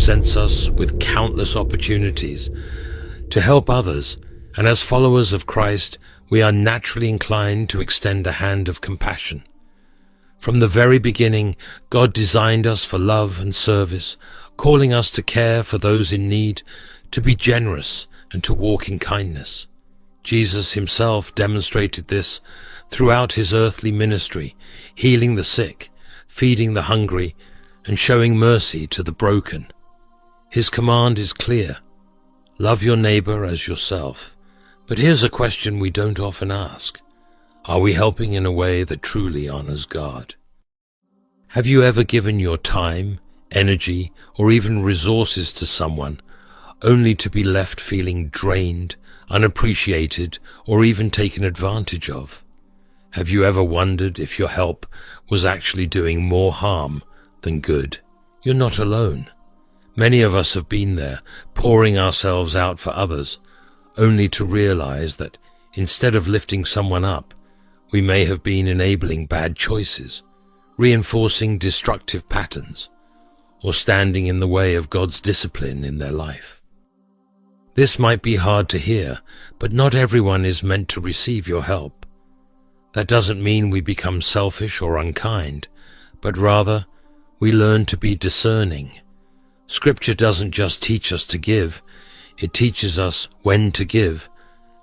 presents us with countless opportunities to help others, and as followers of Christ, we are naturally inclined to extend a hand of compassion. From the very beginning, God designed us for love and service, calling us to care for those in need, to be generous, and to walk in kindness. Jesus himself demonstrated this throughout his earthly ministry, healing the sick, feeding the hungry, and showing mercy to the broken. His command is clear: love your neighbor as yourself. But here's a question we don't often ask. Are we helping in a way that truly honors God? Have you ever given your time, energy, or even resources to someone only to be left feeling drained, unappreciated, or even taken advantage of? Have you ever wondered if your help was actually doing more harm than good? You're not alone. Many of us have been there, pouring ourselves out for others, only to realize that instead of lifting someone up, we may have been enabling bad choices, reinforcing destructive patterns, or standing in the way of God's discipline in their life. This might be hard to hear, but not everyone is meant to receive your help. That doesn't mean we become selfish or unkind, but rather we learn to be discerning. Scripture doesn't just teach us to give, it teaches us when to give,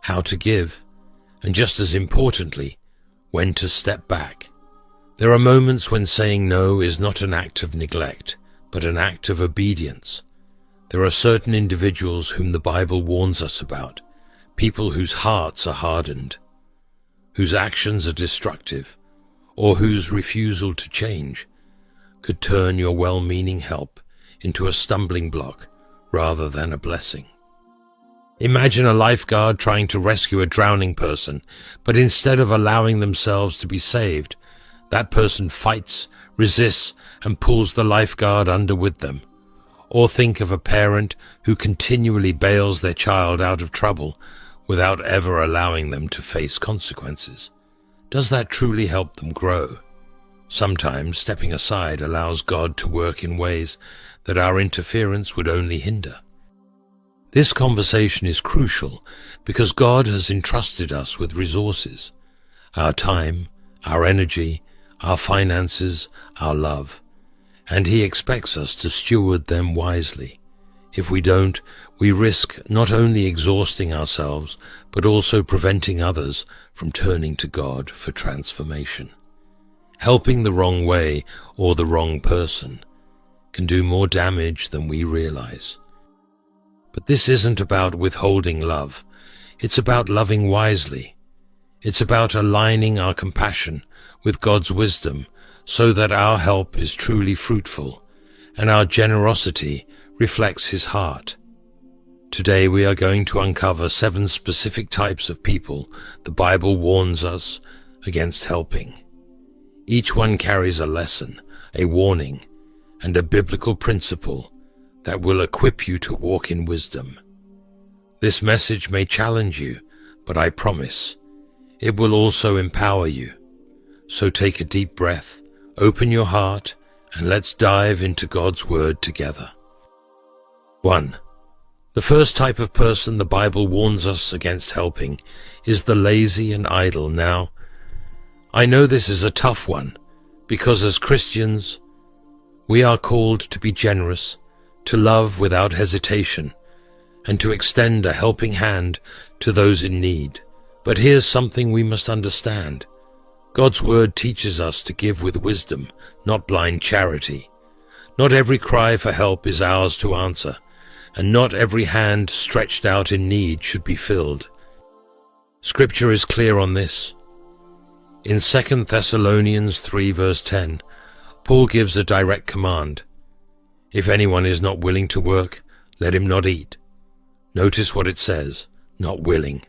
how to give, and just as importantly, when to step back. There are moments when saying no is not an act of neglect, but an act of obedience. There are certain individuals whom the Bible warns us about, people whose hearts are hardened, whose actions are destructive, or whose refusal to change could turn your well-meaning help into a stumbling block rather than a blessing. Imagine a lifeguard trying to rescue a drowning person, but instead of allowing themselves to be saved, that person fights, resists, and pulls the lifeguard under with them. Or think of a parent who continually bails their child out of trouble without ever allowing them to face consequences. Does that truly help them grow? Sometimes stepping aside allows God to work in ways that our interference would only hinder. This conversation is crucial because God has entrusted us with resources: our time, our energy, our finances, our love, and He expects us to steward them wisely. If we don't, we risk not only exhausting ourselves, but also preventing others from turning to God for transformation. Helping the wrong way or the wrong person can do more damage than we realize. But this isn't about withholding love. It's about loving wisely. It's about aligning our compassion with God's wisdom so that our help is truly fruitful and our generosity reflects His heart. Today we are going to uncover 7 specific types of people the Bible warns us against helping. Each one carries a lesson, a warning, and a biblical principle that will equip you to walk in wisdom. This message may challenge you, but I promise it will also empower you. So take a deep breath, open your heart, and let's dive into God's Word together. 1. The first type of person the Bible warns us against helping is the lazy and idle. Now, I know this is a tough one because as Christians, we are called to be generous, to love without hesitation, and to extend a helping hand to those in need. But here's something we must understand. God's Word teaches us to give with wisdom, not blind charity. Not every cry for help is ours to answer, and not every hand stretched out in need should be filled. Scripture is clear on this. In 2 Thessalonians 3 verse 10, Paul gives a direct command. If anyone is not willing to work, let him not eat. Notice what it says, not willing.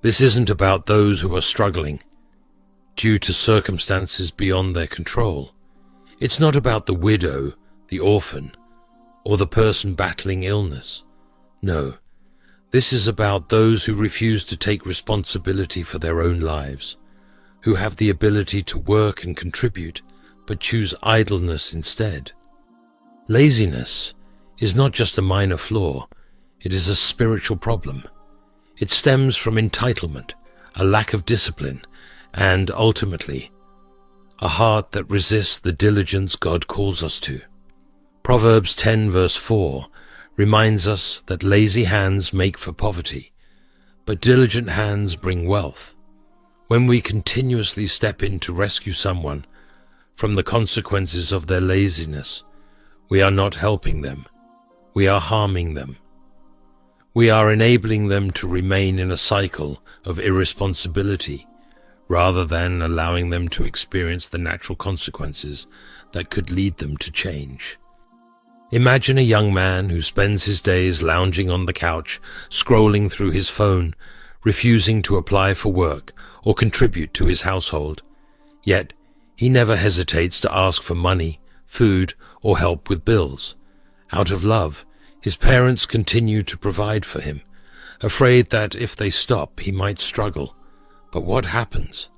This isn't about those who are struggling due to circumstances beyond their control. It's not about the widow, the orphan, or the person battling illness. No, this is about those who refuse to take responsibility for their own lives, who have the ability to work and contribute, but choose idleness instead. Laziness is not just a minor flaw, it is a spiritual problem. It stems from entitlement, a lack of discipline, and ultimately, a heart that resists the diligence God calls us to. Proverbs 10 verse 4 reminds us that lazy hands make for poverty, but diligent hands bring wealth. When we continuously step in to rescue someone from the consequences of their laziness, we are not helping them, we are harming them. We are enabling them to remain in a cycle of irresponsibility rather than allowing them to experience the natural consequences that could lead them to change. Imagine a young man who spends his days lounging on the couch, scrolling through his phone, refusing to apply for work or contribute to his household. Yet, he never hesitates to ask for money, food, or help with bills. Out of love, his parents continue to provide for him, afraid that if they stop, he might struggle. But what happens?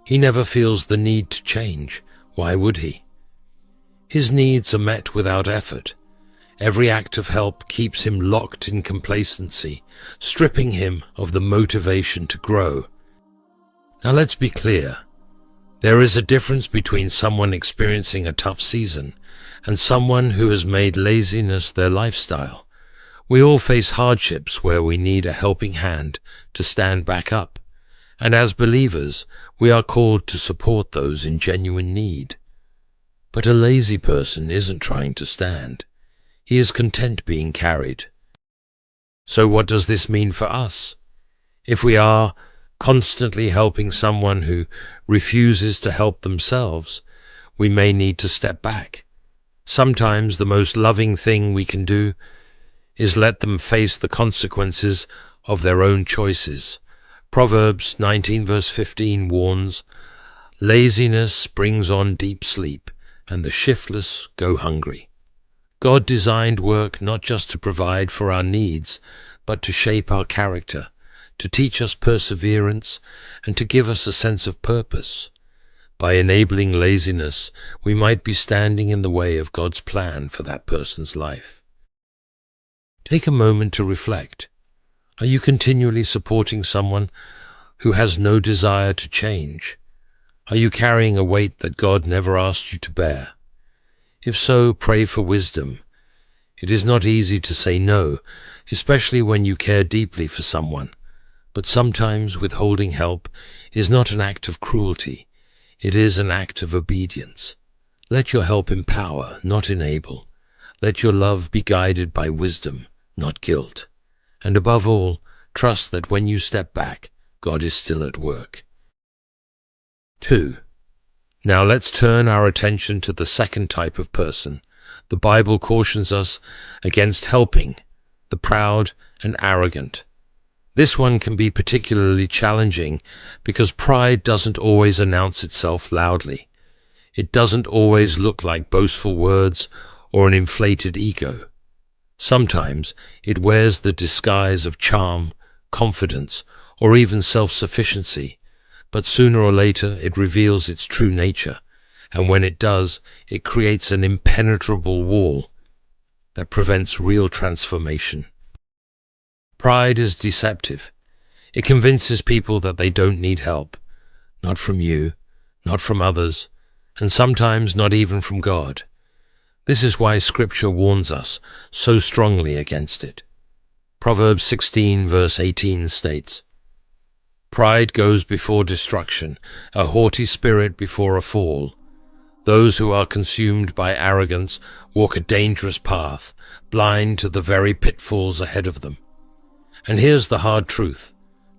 He never feels the need to change. Why would he? His needs are met without effort. Every act of help keeps him locked in complacency, stripping him of the motivation to grow. Now let's be clear. There is a difference between someone experiencing a tough season and someone who has made laziness their lifestyle. We all face hardships where we need a helping hand to stand back up. And as believers, we are called to support those in genuine need. But a lazy person isn't trying to stand. He is content being carried. So what does this mean for us? If we are constantly helping someone who refuses to help themselves, we may need to step back. Sometimes the most loving thing we can do is let them face the consequences of their own choices. Proverbs 19 verse 15 warns, "Laziness brings on deep sleep, and the shiftless go hungry." God designed work not just to provide for our needs, but to shape our character, to teach us perseverance, and to give us a sense of purpose. By enabling laziness, we might be standing in the way of God's plan for that person's life. Take a moment to reflect. Are you continually supporting someone who has no desire to change? Are you carrying a weight that God never asked you to bear? If so, pray for wisdom. It is not easy to say no, especially when you care deeply for someone. But sometimes withholding help is not an act of cruelty. It is an act of obedience. Let your help empower, not enable. Let your love be guided by wisdom, not guilt. And above all, trust that when you step back, God is still at work. 2. Now let's turn our attention to the second type of person. The Bible cautions us against helping the proud and arrogant. This one can be particularly challenging because pride doesn't always announce itself loudly. It doesn't always look like boastful words or an inflated ego. Sometimes it wears the disguise of charm, confidence, or even self-sufficiency, but sooner or later it reveals its true nature, and when it does, it creates an impenetrable wall that prevents real transformation. Pride is deceptive. It convinces people that they don't need help, not from you, not from others, and sometimes not even from God. This is why Scripture warns us so strongly against it. Proverbs 16 verse 18 states, "Pride goes before destruction, a haughty spirit before a fall. Those who are consumed by arrogance walk a dangerous path, blind to the very pitfalls ahead of them." And here's the hard truth.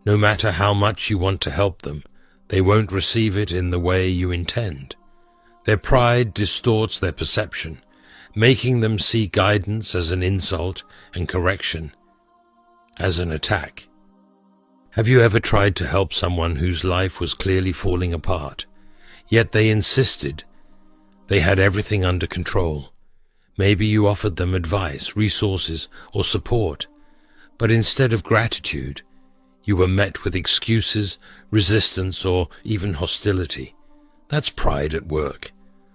No matter how much you want to help them, they won't receive it in the way you intend. Their pride distorts their perception, making them see guidance as an insult and correction as an attack. Have you ever tried to help someone whose life was clearly falling apart, yet they insisted they had everything under control? Maybe you offered them advice, resources, or support, but instead of gratitude, you were met with excuses, resistance, or even hostility. That's pride at work.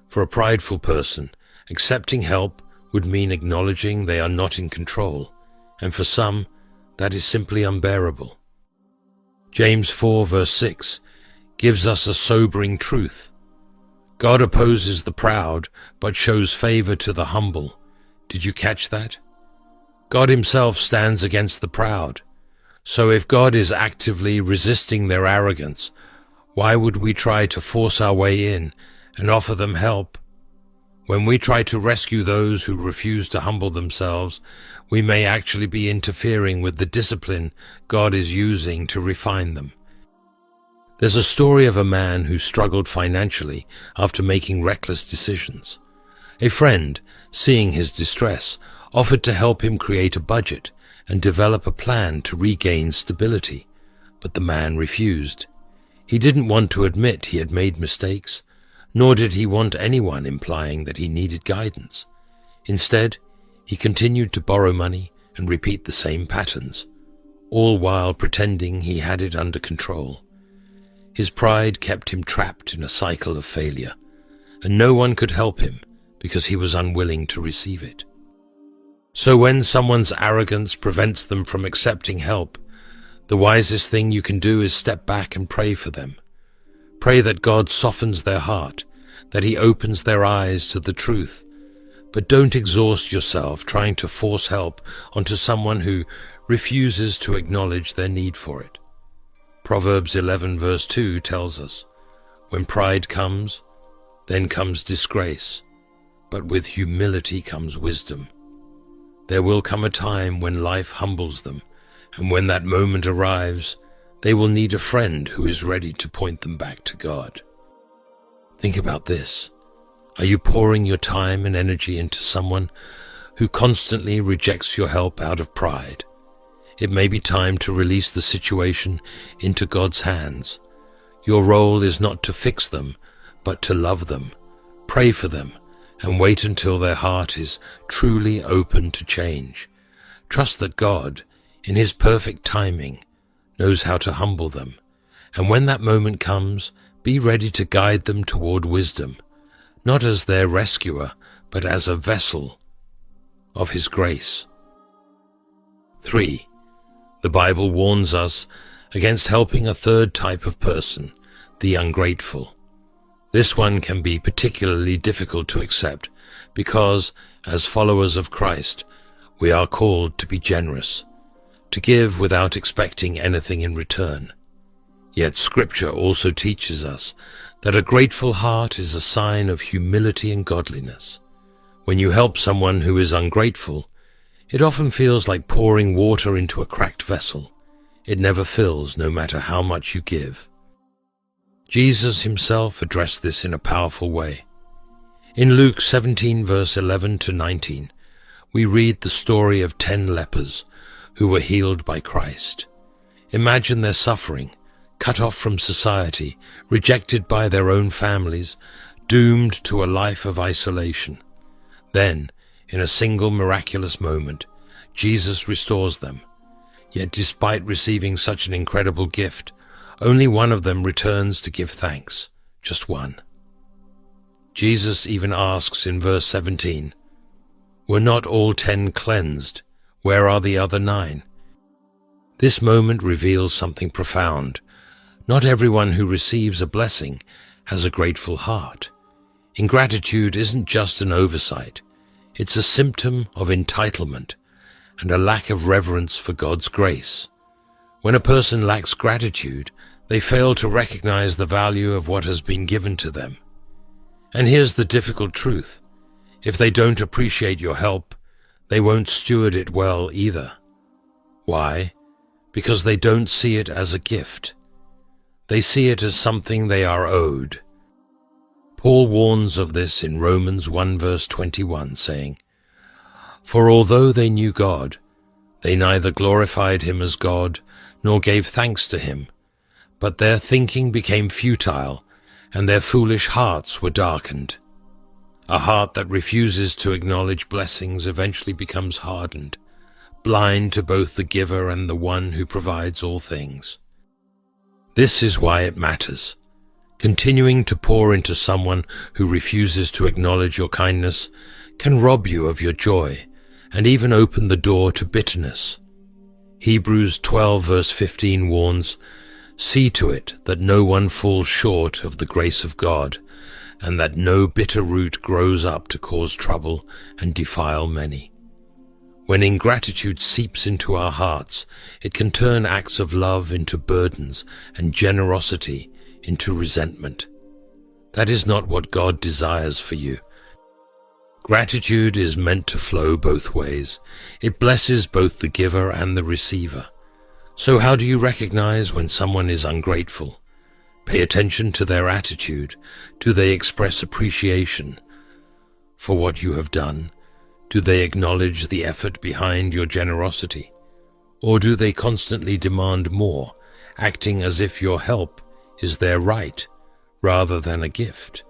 For a prideful person, accepting help would mean acknowledging they are not in control, and for some, that is simply unbearable. James 4 verse 6 gives us a sobering truth. God opposes the proud, but shows favor to the humble. Did you catch that? God himself stands against the proud. So if God is actively resisting their arrogance, why would we try to force our way in and offer them help? When we try to rescue those who refuse to humble themselves, we may actually be interfering with the discipline God is using to refine them. There's a story of a man who struggled financially after making reckless decisions. A friend, seeing his distress, offered to help him create a budget and develop a plan to regain stability, but the man refused. He didn't want to admit he had made mistakes, nor did he want anyone implying that he needed guidance. Instead, he continued to borrow money and repeat the same patterns, all while pretending he had it under control. His pride kept him trapped in a cycle of failure, and no one could help him because he was unwilling to receive it. So when someone's arrogance prevents them from accepting help, the wisest thing you can do is step back and pray for them. Pray that God softens their heart, that he opens their eyes to the truth. But don't exhaust yourself trying to force help onto someone who refuses to acknowledge their need for it. Proverbs 11 verse 2 tells us, "When pride comes, then comes disgrace, but with humility comes wisdom." There will come a time when life humbles them, and when that moment arrives, they will need a friend who is ready to point them back to God. Think about this. Are you pouring your time and energy into someone who constantly rejects your help out of pride? It may be time to release the situation into God's hands. Your role is not to fix them, but to love them, pray for them, and wait until their heart is truly open to change. Trust that God, in his perfect timing, knows how to humble them, and when that moment comes, be ready to guide them toward wisdom, not as their rescuer, but as a vessel of his grace. 3. The Bible warns us against helping a third type of person, the ungrateful. This one can be particularly difficult to accept because, as followers of Christ, we are called to be generous, to give without expecting anything in return. Yet Scripture also teaches us that a grateful heart is a sign of humility and godliness. When you help someone who is ungrateful, it often feels like pouring water into a cracked vessel. It never fills, no matter how much you give. Jesus himself addressed this in a powerful way. In Luke 17 verse 11 to 19, we read the story of 10 lepers who were healed by Christ. Imagine their suffering, cut off from society, rejected by their own families, doomed to a life of isolation. Then, in a single miraculous moment, Jesus restores them. Yet despite receiving such an incredible gift, only one of them returns to give thanks, just one. Jesus even asks in verse 17, "Were not all 10 cleansed? Where are the other 9? This moment reveals something profound. Not everyone who receives a blessing has a grateful heart. Ingratitude isn't just an oversight. It's a symptom of entitlement and a lack of reverence for God's grace. When a person lacks gratitude, they fail to recognize the value of what has been given to them. And here's the difficult truth. If they don't appreciate your help, they won't steward it well either. Why? Because they don't see it as a gift. They see it as something they are owed. Paul warns of this in Romans 1 verse 21, saying, "For although they knew God, they neither glorified him as God nor gave thanks to him, but their thinking became futile, and their foolish hearts were darkened." A heart that refuses to acknowledge blessings eventually becomes hardened, blind to both the giver and the one who provides all things. This is why it matters. Continuing to pour into someone who refuses to acknowledge your kindness can rob you of your joy and even open the door to bitterness. Hebrews 12 verse 15 warns, "See to it that no one falls short of the grace of God, and that no bitter root grows up to cause trouble and defile many." When ingratitude seeps into our hearts, it can turn acts of love into burdens and generosity into resentment. That is not what God desires for you. Gratitude is meant to flow both ways. It blesses both the giver and the receiver. So how do you recognize when someone is ungrateful? Pay attention to their attitude. Do they express appreciation for what you have done? Do they acknowledge the effort behind your generosity? Or do they constantly demand more, acting as if your help is their right rather than a gift?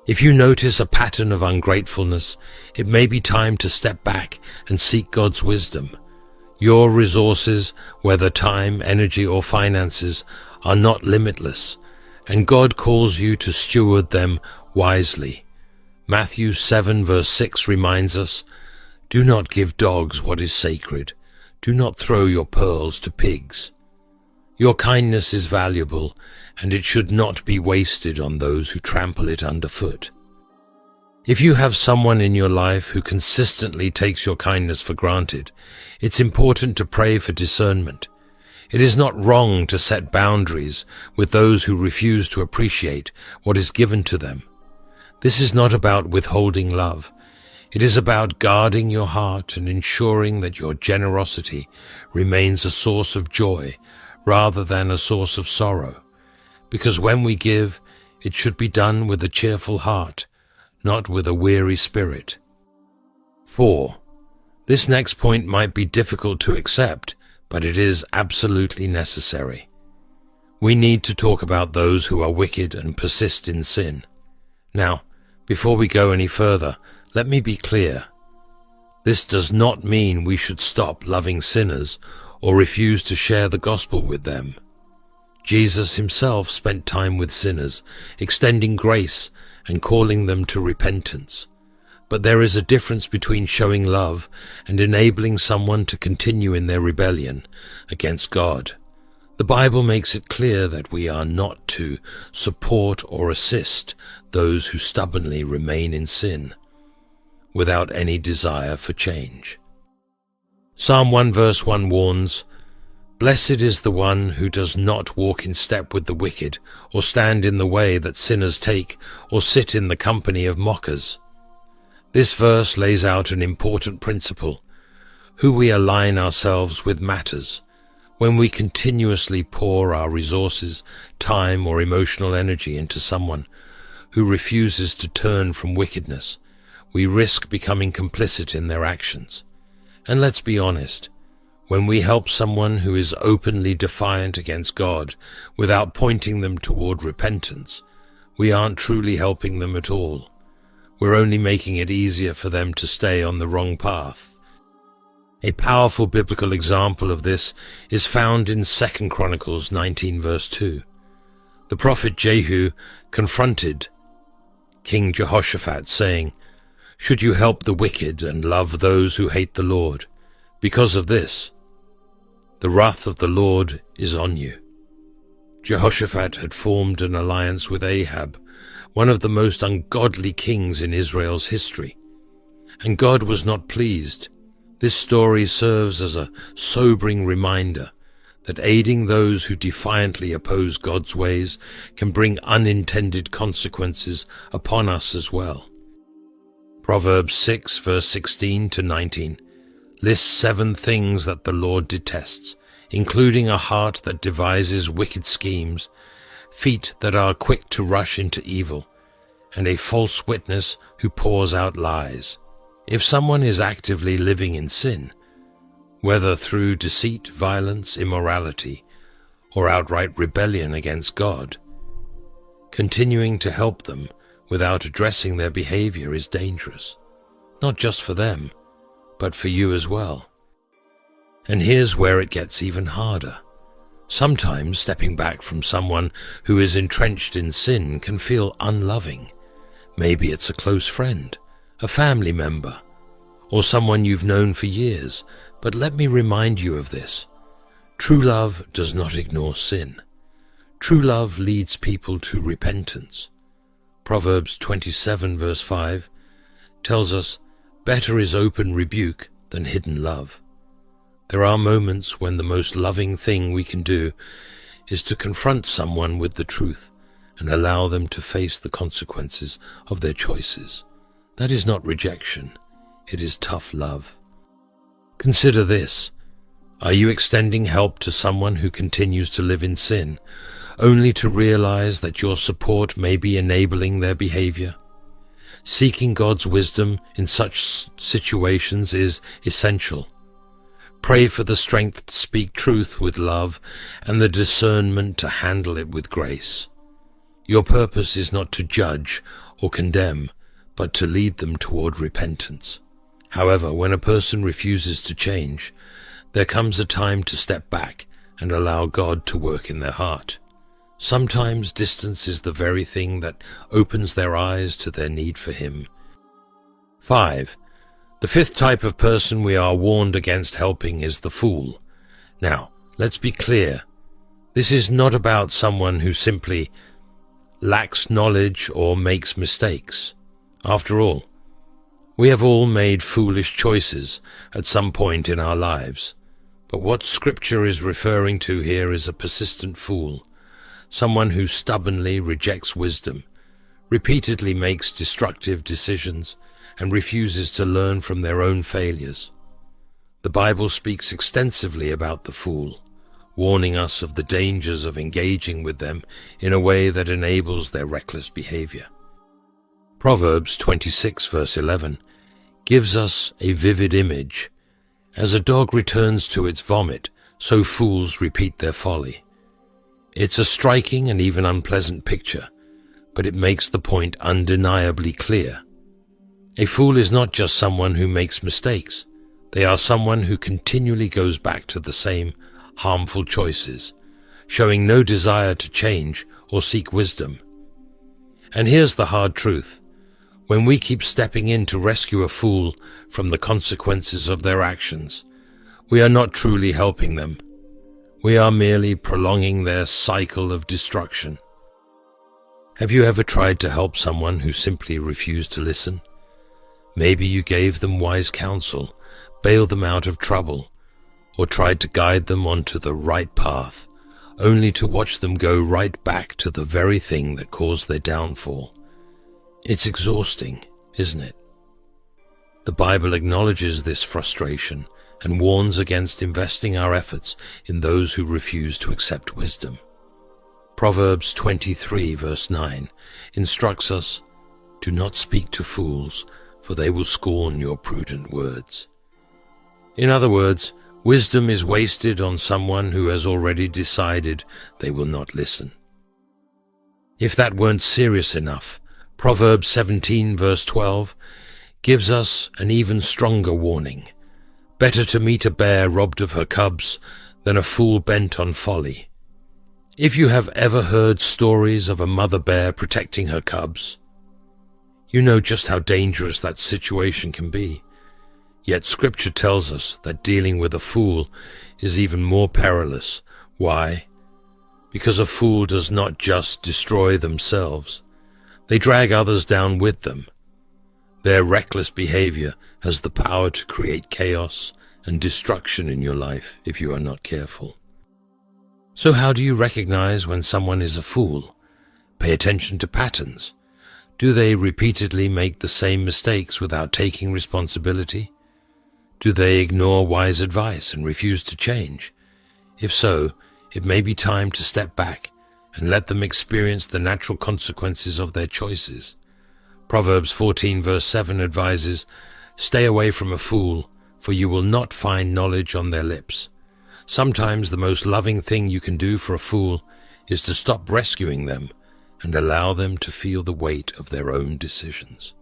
If you notice a pattern of ungratefulness, it may be time to step back and seek God's wisdom. Your resources, whether time, energy, or finances, are not limitless, and God calls you to steward them wisely. Matthew 7 verse 6 reminds us, "Do not give dogs what is sacred. Do not throw your pearls to pigs." Your kindness is valuable, and it should not be wasted on those who trample it underfoot. If you have someone in your life who consistently takes your kindness for granted, it's important to pray for discernment. It is not wrong to set boundaries with those who refuse to appreciate what is given to them. This is not about withholding love. It is about guarding your heart and ensuring that your generosity remains a source of joy rather than a source of sorrow. Because when we give, it should be done with a cheerful heart, not with a weary spirit. 4. This next point might be difficult to accept, but it is absolutely necessary. We need to talk about those who are wicked and persist in sin. Now, before we go any further, let me be clear. This does not mean we should stop loving sinners or refuse to share the gospel with them. Jesus himself spent time with sinners, extending grace and calling them to repentance. But there is a difference between showing love and enabling someone to continue in their rebellion against God. The Bible makes it clear that we are not to support or assist those who stubbornly remain in sin without any desire for change. Psalm 1 verse 1 warns, "Blessed is the one who does not walk in step with the wicked, or stand in the way that sinners take, or sit in the company of mockers." This verse lays out an important principle. Who we align ourselves with matters. When we continuously pour our resources, time, or emotional energy into someone who refuses to turn from wickedness, we risk becoming complicit in their actions. And let's be honest, when we help someone who is openly defiant against God without pointing them toward repentance, we aren't truly helping them at all. We're only making it easier for them to stay on the wrong path. A powerful biblical example of this is found in 2 Chronicles 19 verse 2. The prophet Jehu confronted King Jehoshaphat, saying, "Should you help the wicked and love those who hate the Lord? Because of this, the wrath of the Lord is on you." Jehoshaphat had formed an alliance with Ahab, one of the most ungodly kings in Israel's history, and God was not pleased. This story serves as a sobering reminder that aiding those who defiantly oppose God's ways can bring unintended consequences upon us as well. Proverbs 6 verse 16 to 19 lists 7 things that the Lord detests, including a heart that devises wicked schemes, feet that are quick to rush into evil, and a false witness who pours out lies. If someone is actively living in sin, whether through deceit, violence, immorality, or outright rebellion against God, continuing to help them without addressing their behavior is dangerous, not just for them, but for you as well. And here's where it gets even harder. Sometimes stepping back from someone who is entrenched in sin can feel unloving. Maybe it's a close friend, a family member, or someone you've known for years. But let me remind you of this. True love does not ignore sin. True love leads people to repentance. Proverbs 27 verse 5 tells us, "Better is open rebuke than hidden love." There are moments when the most loving thing we can do is to confront someone with the truth and allow them to face the consequences of their choices. That is not rejection, it is tough love. Consider this. Are you extending help to someone who continues to live in sin, only to realize that your support may be enabling their behavior? Seeking God's wisdom in such situations is essential. Pray for the strength to speak truth with love and the discernment to handle it with grace. Your purpose is not to judge or condemn, but to lead them toward repentance. However, when a person refuses to change, there comes a time to step back and allow God to work in their heart. Sometimes distance is the very thing that opens their eyes to their need for Him. 5. The fifth type of person we are warned against helping is the fool. Now, let's be clear. This is not about someone who simply lacks knowledge or makes mistakes. After all, we have all made foolish choices at some point in our lives. But what Scripture is referring to here is a persistent fool, someone who stubbornly rejects wisdom, repeatedly makes destructive decisions, and refuses to learn from their own failures. The Bible speaks extensively about the fool, warning us of the dangers of engaging with them in a way that enables their reckless behavior. Proverbs 26 verse 11 gives us a vivid image. As a dog returns to its vomit, so fools repeat their folly. It's a striking and even unpleasant picture, but it makes the point undeniably clear. A fool is not just someone who makes mistakes. They are someone who continually goes back to the same harmful choices, showing no desire to change or seek wisdom. And here's the hard truth. When we keep stepping in to rescue a fool from the consequences of their actions, we are not truly helping them. We are merely prolonging their cycle of destruction. Have you ever tried to help someone who simply refused to listen? Maybe you gave them wise counsel, bailed them out of trouble, or tried to guide them onto the right path, only to watch them go right back to the very thing that caused their downfall. It's exhausting, isn't it? The Bible acknowledges this frustration and warns against investing our efforts in those who refuse to accept wisdom. Proverbs 23 verse 9 instructs us, "Do not speak to fools, for they will scorn your prudent words." In other words, wisdom is wasted on someone who has already decided they will not listen. If that weren't serious enough, Proverbs 17 verse 12 gives us an even stronger warning. Better to meet a bear robbed of her cubs than a fool bent on folly. If you have ever heard stories of a mother bear protecting her cubs, you know just how dangerous that situation can be. Yet Scripture tells us that dealing with a fool is even more perilous. Why? Because a fool does not just destroy themselves. They drag others down with them. Their reckless behavior has the power to create chaos and destruction in your life if you are not careful. So how do you recognize when someone is a fool? Pay attention to patterns. Do they repeatedly make the same mistakes without taking responsibility? Do they ignore wise advice and refuse to change? If so, it may be time to step back and let them experience the natural consequences of their choices. Proverbs 14 verse 7 advises, "Stay away from a fool, for you will not find knowledge on their lips." Sometimes the most loving thing you can do for a fool is to stop rescuing them and allow them to feel the weight of their own decisions.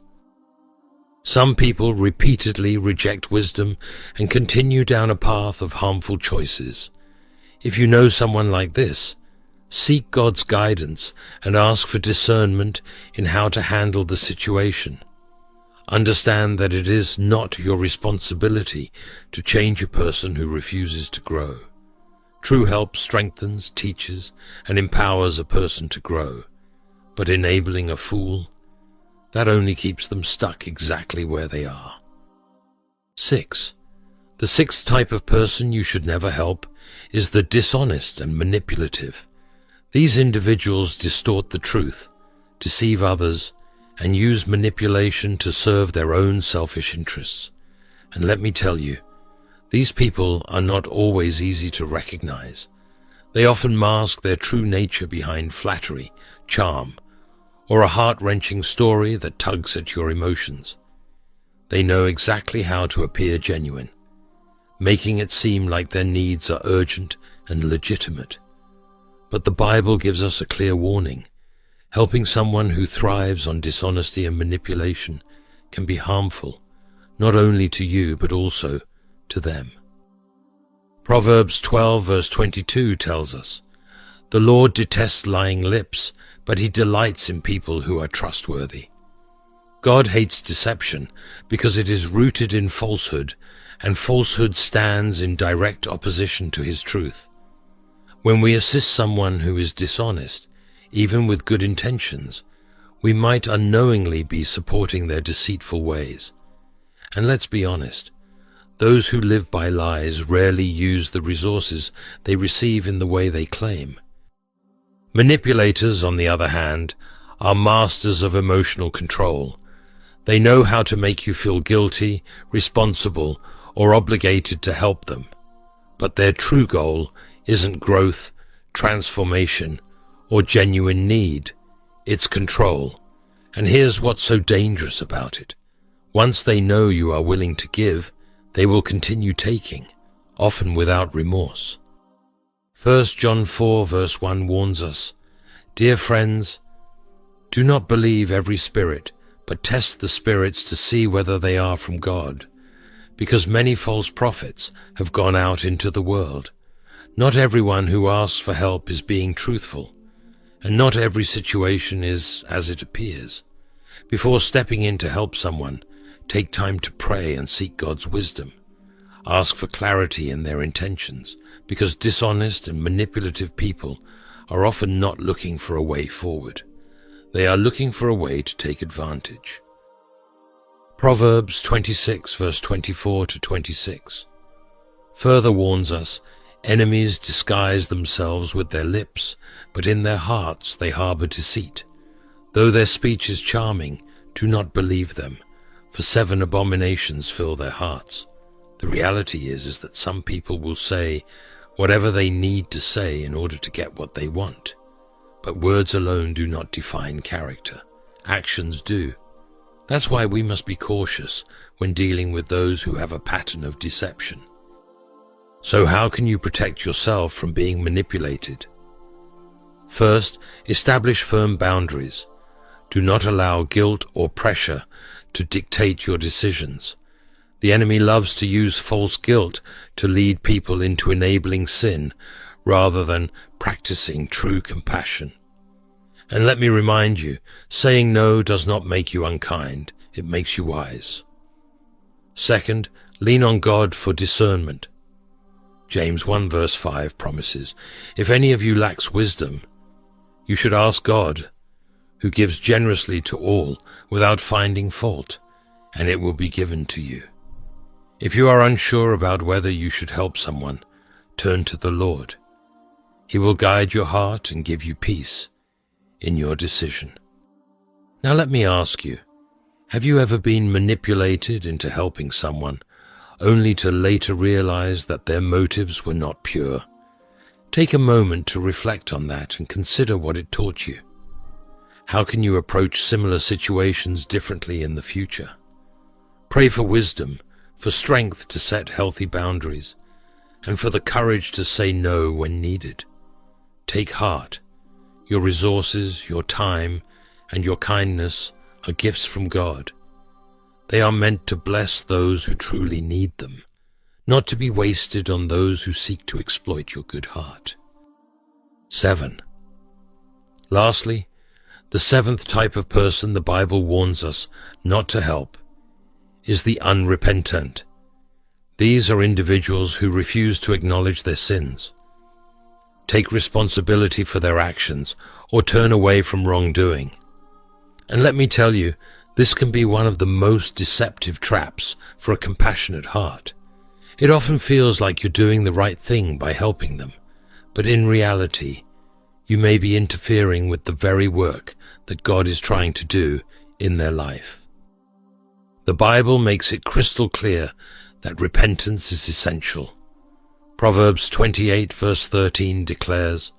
Some people repeatedly reject wisdom and continue down a path of harmful choices. If you know someone like this, seek God's guidance and ask for discernment in how to handle the situation. Understand that it is not your responsibility to change a person who refuses to grow. True help strengthens, teaches, and empowers a person to grow, but enabling a fool, that only keeps them stuck exactly where they are. 6. The sixth type of person you should never help is the dishonest and manipulative. These individuals distort the truth, deceive others, and use manipulation to serve their own selfish interests. And let me tell you, these people are not always easy to recognize. They often mask their true nature behind flattery, charm, or a heart-wrenching story that tugs at your emotions. They know exactly how to appear genuine, making it seem like their needs are urgent and legitimate. But the Bible gives us a clear warning. Helping someone who thrives on dishonesty and manipulation can be harmful, not only to you but also to them. Proverbs 12 verse 22 tells us, "The Lord detests lying lips, but he delights in people who are trustworthy." God hates deception because it is rooted in falsehood, and falsehood stands in direct opposition to his truth. When we assist someone who is dishonest, even with good intentions, we might unknowingly be supporting their deceitful ways. And let's be honest, those who live by lies rarely use the resources they receive in the way they claim. Manipulators, on the other hand, are masters of emotional control. They know how to make you feel guilty, responsible, or obligated to help them. But their true goal isn't growth, transformation, or genuine need. It's control. And here's what's so dangerous about it. Once they know you are willing to give, they will continue taking, often without remorse. 1 John 4 verse 1 warns us, "Dear friends, do not believe every spirit, but test the spirits to see whether they are from God, because many false prophets have gone out into the world. Not everyone who asks for help is being truthful, and not every situation is as it appears. Before stepping in to help someone, take time to pray and seek God's wisdom. Ask for clarity in their intentions, because dishonest and manipulative people are often not looking for a way forward. They are looking for a way to take advantage." Proverbs 26 verse 24 to 26 further warns us, "Enemies disguise themselves with their lips, but in their hearts they harbor deceit. Though their speech is charming, do not believe them, for 7 abominations fill their hearts." The reality is that some people will say whatever they need to say in order to get what they want. But words alone do not define character. Actions do. That's why we must be cautious when dealing with those who have a pattern of deception. So how can you protect yourself from being manipulated? First, establish firm boundaries. Do not allow guilt or pressure to dictate your decisions. The enemy loves to use false guilt to lead people into enabling sin rather than practicing true compassion. And let me remind you, saying no does not make you unkind, it makes you wise. Second, lean on God for discernment. James 1 verse 5 promises, "If any of you lacks wisdom, you should ask God, who gives generously to all without finding fault, and it will be given to you." If you are unsure about whether you should help someone, turn to the Lord. He will guide your heart and give you peace in your decision. Now let me ask you, have you ever been manipulated into helping someone, only to later realize that their motives were not pure? Take a moment to reflect on that and consider what it taught you. How can you approach similar situations differently in the future? Pray for wisdom, for strength to set healthy boundaries, and for the courage to say no when needed. Take heart. Your resources, your time, and your kindness are gifts from God. They are meant to bless those who truly need them, not to be wasted on those who seek to exploit your good heart. 7. Lastly, the 7th type of person the Bible warns us not to help is the unrepentant. These are individuals who refuse to acknowledge their sins, take responsibility for their actions, or turn away from wrongdoing. And let me tell you, this can be one of the most deceptive traps for a compassionate heart. It often feels like you're doing the right thing by helping them, but in reality, you may be interfering with the very work that God is trying to do in their life. The Bible makes it crystal clear that repentance is essential. Proverbs 28 verse 13 declares,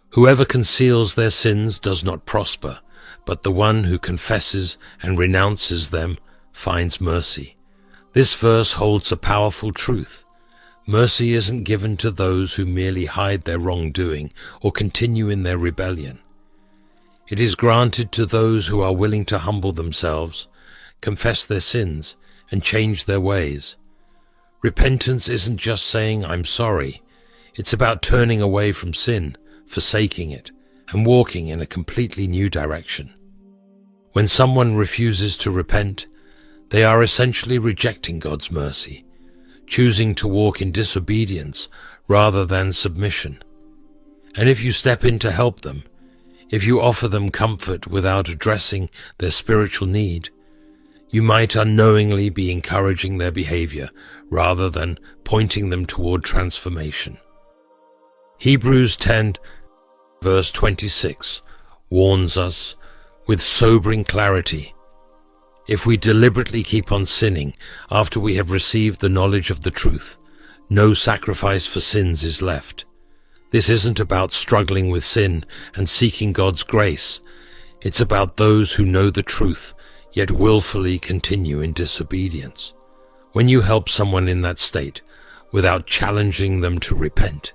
"Whoever conceals their sins does not prosper, but the one who confesses and renounces them finds mercy." This verse holds a powerful truth. Mercy isn't given to those who merely hide their wrongdoing or continue in their rebellion. It is granted to those who are willing to humble themselves, confess their sins, and change their ways. Repentance isn't just saying, "I'm sorry." It's about turning away from sin, forsaking it, and walking in a completely new direction. When someone refuses to repent, they are essentially rejecting God's mercy, choosing to walk in disobedience rather than submission. And if you step in to help them, if you offer them comfort without addressing their spiritual need, you might unknowingly be encouraging their behavior rather than pointing them toward transformation. Hebrews 10 verse 26 warns us with sobering clarity. If we deliberately keep on sinning after we have received the knowledge of the truth, no sacrifice for sins is left. This isn't about struggling with sin and seeking God's grace. It's about those who know the truth, yet willfully continue in disobedience. When you help someone in that state, without challenging them to repent,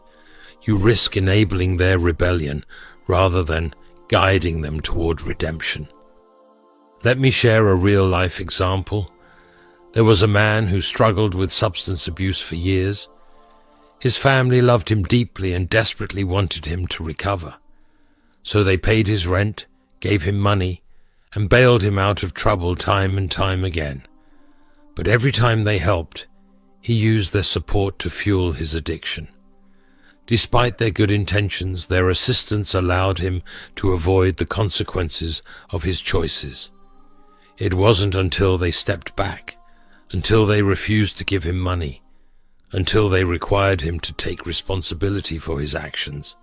you risk enabling their rebellion rather than guiding them toward redemption. Let me share a real-life example. There was a man who struggled with substance abuse for years. His family loved him deeply and desperately wanted him to recover. So they paid his rent, gave him money, and bailed him out of trouble time and time again. But every time they helped, he used their support to fuel his addiction. Despite their good intentions, their assistance allowed him to avoid the consequences of his choices. It wasn't until they stepped back, until they refused to give him money, until they required him to take responsibility for his actions,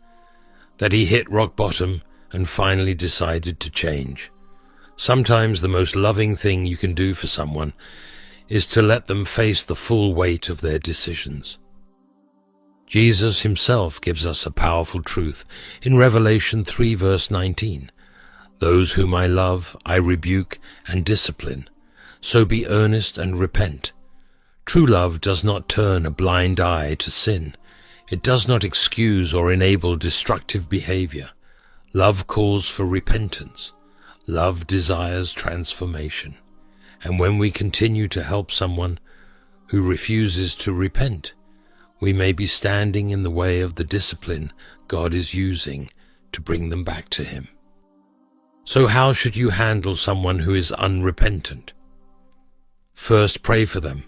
that he hit rock bottom and finally decided to change. Sometimes the most loving thing you can do for someone is to let them face the full weight of their decisions. Jesus himself gives us a powerful truth in Revelation 3 verse 19. "Those whom I love, I rebuke and discipline. So be earnest and repent." True love does not turn a blind eye to sin. It does not excuse or enable destructive behavior. Love calls for repentance. Love desires transformation. And when we continue to help someone who refuses to repent, we may be standing in the way of the discipline God is using to bring them back to Him. So how should you handle someone who is unrepentant? First, pray for them.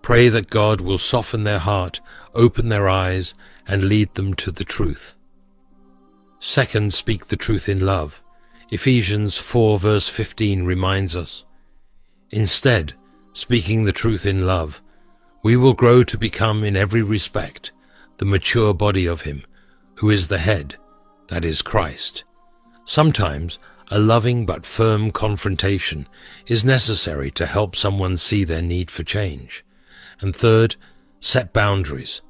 Pray that God will soften their heart, open their eyes, and lead them to the truth. Second, speak the truth in love. Ephesians 4 verse 15 reminds us, "Instead, speaking the truth in love, we will grow to become in every respect the mature body of Him, who is the head, that is Christ." Sometimes a loving but firm confrontation is necessary to help someone see their need for change. And third, set boundaries.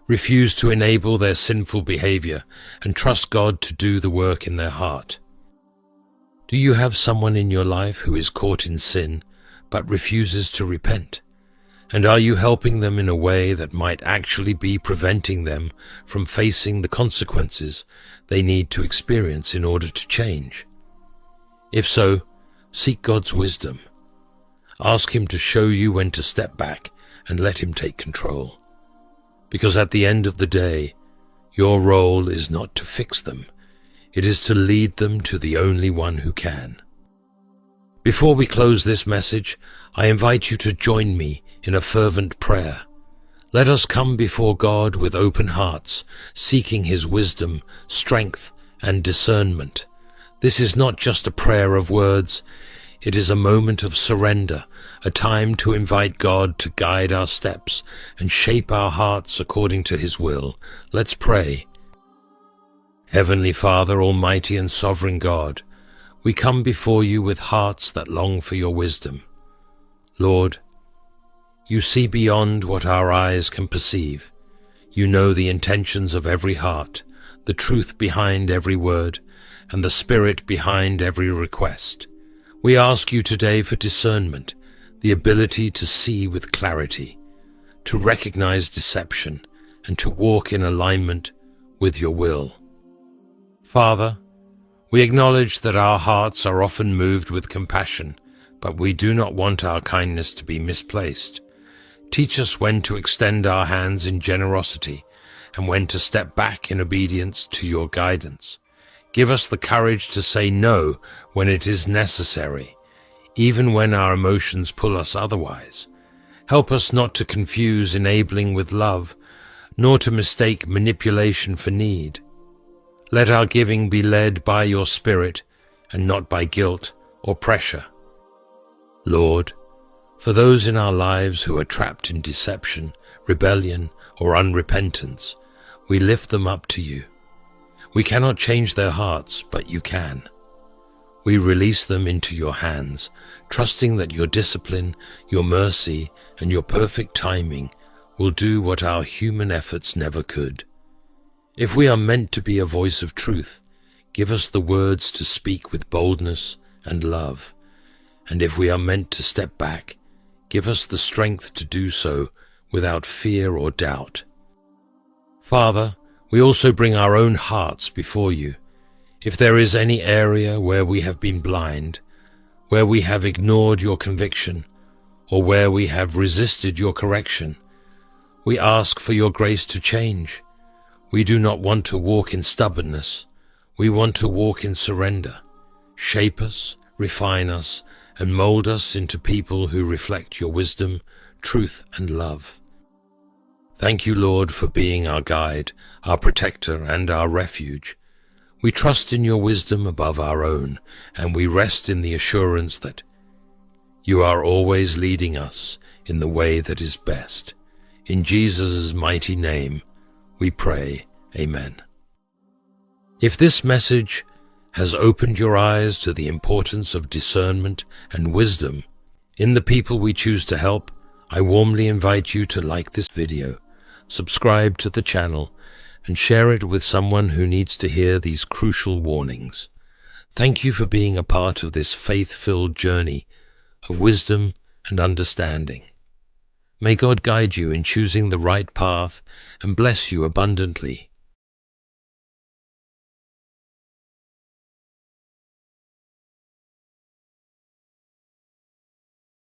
Refuse to enable their sinful behavior and trust God to do the work in their heart. Do you have someone in your life who is caught in sin but refuses to repent? And are you helping them in a way that might actually be preventing them from facing the consequences they need to experience in order to change? If so, seek God's wisdom. Ask Him to show you when to step back and let Him take control. Because at the end of the day, your role is not to fix them. It is to lead them to the only one who can. Before we close this message, I invite you to join me in a fervent prayer. Let us come before God with open hearts, seeking His wisdom, strength, and discernment. This is not just a prayer of words. It is a moment of surrender, a time to invite God to guide our steps and shape our hearts according to His will. Let's pray. Heavenly Father, Almighty and Sovereign God, we come before you with hearts that long for your wisdom. Lord, you see beyond what our eyes can perceive. You know the intentions of every heart, the truth behind every word, and the spirit behind every request. We ask you today for discernment, the ability to see with clarity, to recognize deception, and to walk in alignment with your will. Father, we acknowledge that our hearts are often moved with compassion, but we do not want our kindness to be misplaced. Teach us when to extend our hands in generosity and when to step back in obedience to your guidance. Give us the courage to say no when it is necessary, even when our emotions pull us otherwise. Help us not to confuse enabling with love, nor to mistake manipulation for need. Let our giving be led by your Spirit and not by guilt or pressure. Lord, for those in our lives who are trapped in deception, rebellion, or unrepentance, we lift them up to you. We cannot change their hearts, but you can. We release them into your hands, trusting that your discipline, your mercy, and your perfect timing will do what our human efforts never could. If we are meant to be a voice of truth, give us the words to speak with boldness and love. And if we are meant to step back, give us the strength to do so without fear or doubt. Father, we also bring our own hearts before you. If there is any area where we have been blind, where we have ignored your conviction, or where we have resisted your correction, we ask for your grace to change. We do not want to walk in stubbornness. We want to walk in surrender. Shape us, refine us, and mold us into people who reflect your wisdom, truth, and love. Thank you, Lord, for being our guide, our protector, and our refuge. We trust in your wisdom above our own, and we rest in the assurance that you are always leading us in the way that is best. In Jesus' mighty name, we pray. Amen. If this message has opened your eyes to the importance of discernment and wisdom in the people we choose to help, I warmly invite you to like this video, subscribe to the channel, and share it with someone who needs to hear these crucial warnings. Thank you for being a part of this faith-filled journey of wisdom and understanding. May God guide you in choosing the right path and bless you abundantly.